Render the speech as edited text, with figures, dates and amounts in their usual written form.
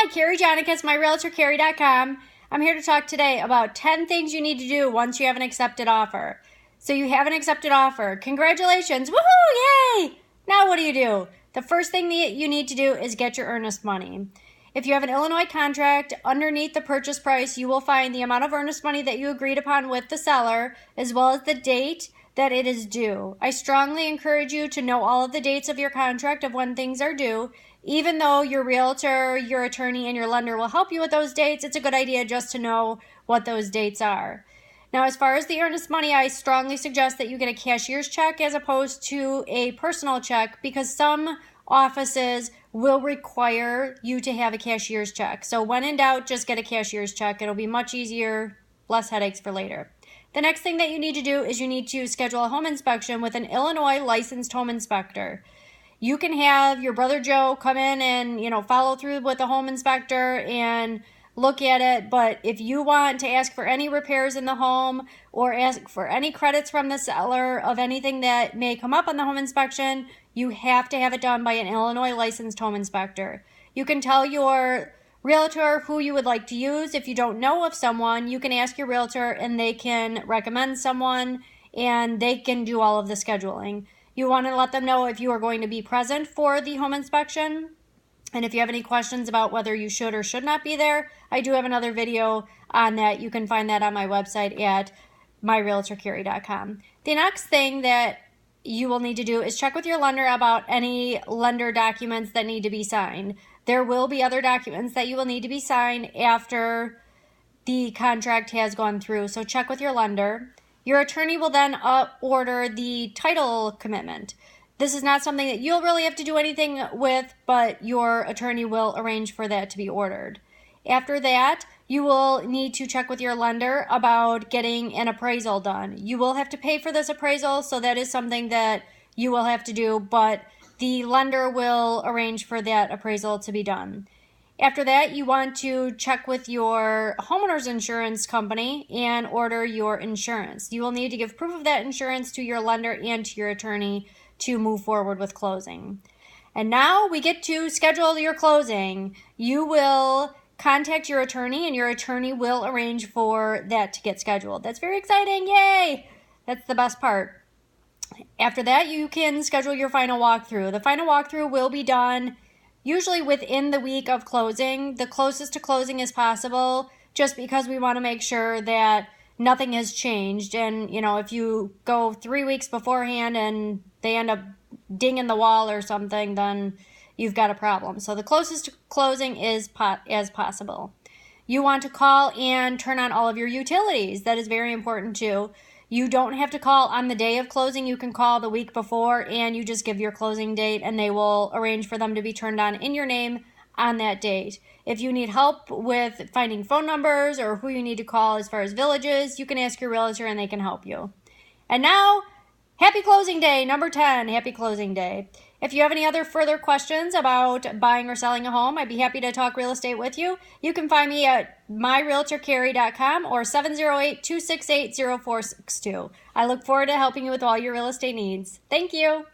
Hi, Carrie Jonicus, myrealtorcarrie.com. I'm here to talk today about 10 things you need to do once you have an accepted offer. So you have an accepted offer. Congratulations. Woohoo! Yay! Now what do? The first thing that you need to do is get your earnest money. If you have an Illinois contract, underneath the purchase price, you will find the amount of earnest money that you agreed upon with the seller, as well as the date that it is due. I strongly encourage you to know all of the dates of your contract of when things are due. Even though your realtor, your attorney, and your lender will help you with those dates, it's a good idea just to know what those dates are. Now, as far as the earnest money, I strongly suggest that you get a cashier's check as opposed to a personal check, because some offices will require you to have a cashier's check. So when in doubt, just get a cashier's check. It'll be much easier, less headaches for later. The next thing that you need to do is you need to schedule a home inspection with an Illinois licensed home inspector. You can have your brother Joe come in and, follow through with the home inspector and look at it. But if you want to ask for any repairs in the home or ask for any credits from the seller of anything that may come up on the home inspection, you have to have it done by an Illinois licensed home inspector. You can tell your realtor who you would like to use. If you don't know of someone, you can ask your realtor and they can recommend someone and they can do all of the scheduling. You want to let them know if you are going to be present for the home inspection. And if you have any questions about whether you should or should not be there, I do have another video on that. You can find that on my website at myrealtorcarrie.com. The next thing that you will need to do is check with your lender about any lender documents that need to be signed. There will be other documents that you will need to be signed after the contract has gone through. So check with your lender. Your attorney will then order the title commitment. This is not something that you'll really have to do anything with, but your attorney will arrange for that to be ordered. After that, you will need to check with your lender about getting an appraisal done. You will have to pay for this appraisal, so that is something that you will have to do, but the lender will arrange for that appraisal to be done. After that, you want to check with your homeowner's insurance company and order your insurance. You will need to give proof of that insurance to your lender and to your attorney to move forward with closing. And now we get to schedule your closing. You will contact your attorney and your attorney will arrange for that to get scheduled. That's very exciting. Yay! That's the best part. After that, you can schedule your final walkthrough. The final walkthrough will be done usually within the week of closing, the closest to closing as possible, just because we want to make sure that nothing has changed. And, if you go 3 weeks beforehand and they end up dinging the wall or something, then you've got a problem. So the closest to closing is as possible. You want to call and turn on all of your utilities. That is very important too. You don't have to call on the day of closing. You can call the week before and you just give your closing date and they will arrange for them to be turned on in your name on that date. If you need help with finding phone numbers or who you need to call as far as villages, you can ask your realtor and they can help you. And now, happy closing day, number 10, happy closing day. If you have any other further questions about buying or selling a home, I'd be happy to talk real estate with you. You can find me at myrealtorcarrie.com or 708-268-0462. I look forward to helping you with all your real estate needs. Thank you.